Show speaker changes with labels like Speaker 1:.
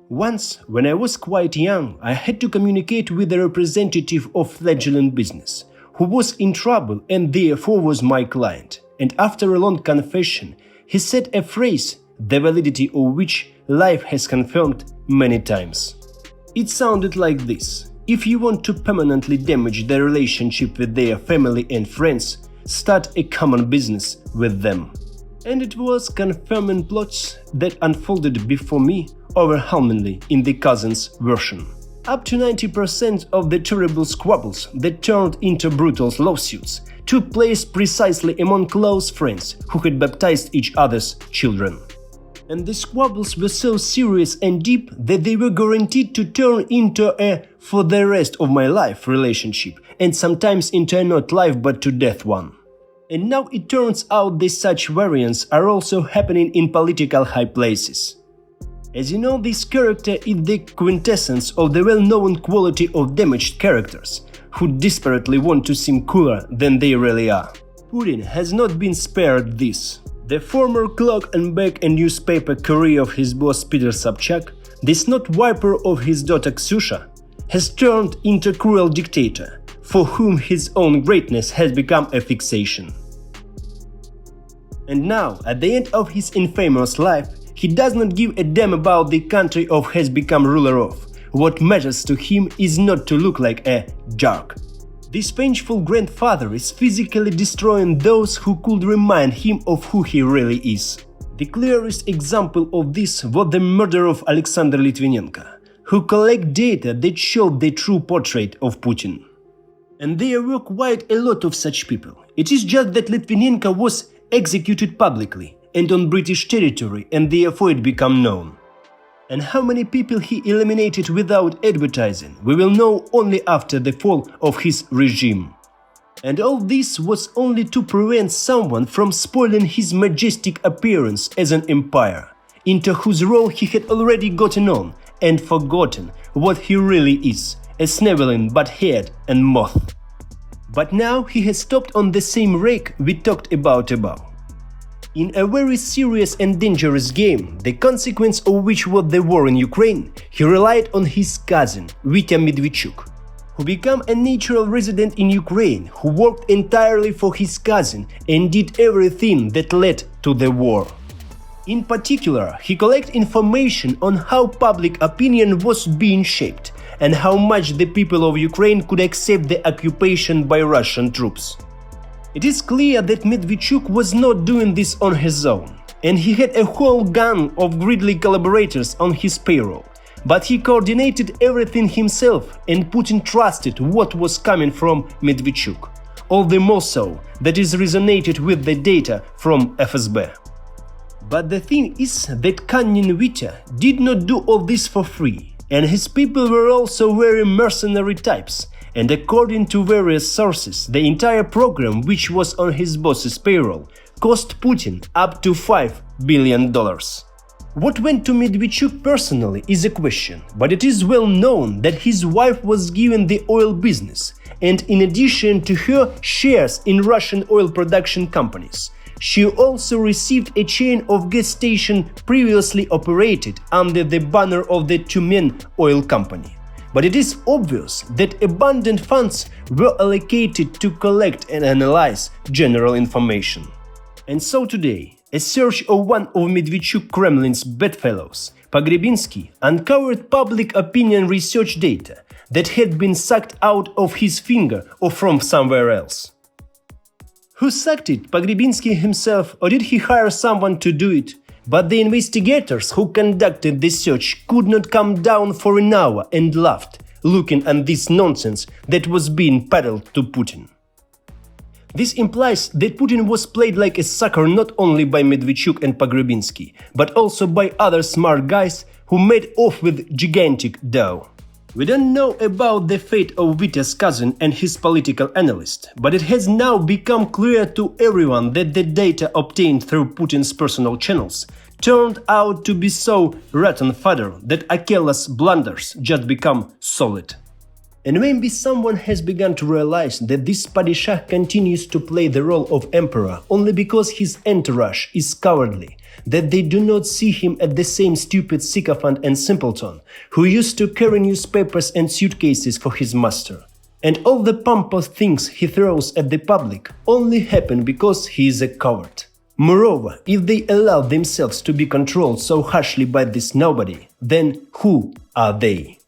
Speaker 1: Once, when I was quite young, I had to communicate with a representative of fledgling business, who was in trouble and therefore was my client. And after a long confession, he said a phrase, the validity of which life has confirmed many times. It sounded like this: if you want to permanently damage their relationship with their family and friends, start a common business with them. And it was confirming plots that unfolded before me overwhelmingly in the cousin's version. Up to 90% of the terrible squabbles that turned into brutal lawsuits took place precisely among close friends who had baptized each other's children. And the squabbles were so serious and deep that they were guaranteed to turn into a for the rest of my life relationship, and sometimes into a not life but to death one. And now it turns out that such variants are also happening in political high places. As you know, this character is the quintessence of the well-known quality of damaged characters, who desperately want to seem cooler than they really are. Putin has not been spared this. The former cloak and bag and newspaper career of his boss Peter Sobchak, the snot wiper of his daughter Ksyusha, has turned into a cruel dictator, for whom his own greatness has become a fixation. And now, at the end of his infamous life, he does not give a damn about the country of has become ruler of. What matters to him is not to look like a jerk. This vengeful grandfather is physically destroying those who could remind him of who he really is. The clearest example of this was the murder of Alexander Litvinenko, who collected data that showed the true portrait of Putin. And there were quite a lot of such people. It is just that Litvinenko was executed publicly and on British territory, and therefore it became known. And how many people he eliminated without advertising, we will know only after the fall of his regime. And all this was only to prevent someone from spoiling his majestic appearance as an empire, into whose role he had already gotten on and forgotten what he really is, a sniveling butthead and moth. But now he has stopped on the same rake we talked about above. In a very serious and dangerous game, the consequence of which was the war in Ukraine, he relied on his cousin, Vitya Medvedchuk, who became a natural resident in Ukraine, who worked entirely for his cousin and did everything that led to the war. In particular, he collected information on how public opinion was being shaped and how much the people of Ukraine could accept the occupation by Russian troops. It is clear that Medvedchuk was not doing this on his own, and he had a whole gang of greedy collaborators on his payroll, but he coordinated everything himself, and Putin trusted what was coming from Medvedchuk, all the more so that it resonated with the data from FSB. But the thing is that cunning Vitya did not do all this for free, and his people were also very mercenary types. And according to various sources, the entire program, which was on his boss's payroll, cost Putin up to $5 billion. What went to Medvedchuk personally is a question, but it is well known that his wife was given the oil business, and in addition to her shares in Russian oil production companies, she also received a chain of gas stations previously operated under the banner of the Tyumen oil company. But it is obvious that abundant funds were allocated to collect and analyze general information. And so today, a search of one of Medvedchuk Kremlin's bedfellows, Pogrebinsky, uncovered public opinion research data that had been sucked out of his finger or from somewhere else. Who sucked it, Pogrebinsky himself, or did he hire someone to do it? But the investigators who conducted the search could not come down for an hour and laughed, looking at this nonsense that was being peddled to Putin. This implies that Putin was played like a sucker not only by Medvedchuk and Pogrebinsky, but also by other smart guys who made off with gigantic dough. We don't know about the fate of Vitya's cousin and his political analyst, but it has now become clear to everyone that the data obtained through Putin's personal channels turned out to be so rotten fodder that Achilles' blunders just become solid. And maybe someone has begun to realize that this Padishah continues to play the role of emperor only because his entourage is cowardly, that they do not see him as the same stupid sycophant and simpleton who used to carry newspapers and suitcases for his master. And all the pompous things he throws at the public only happen because he is a coward. Moreover, if they allow themselves to be controlled so harshly by this nobody, then who are they?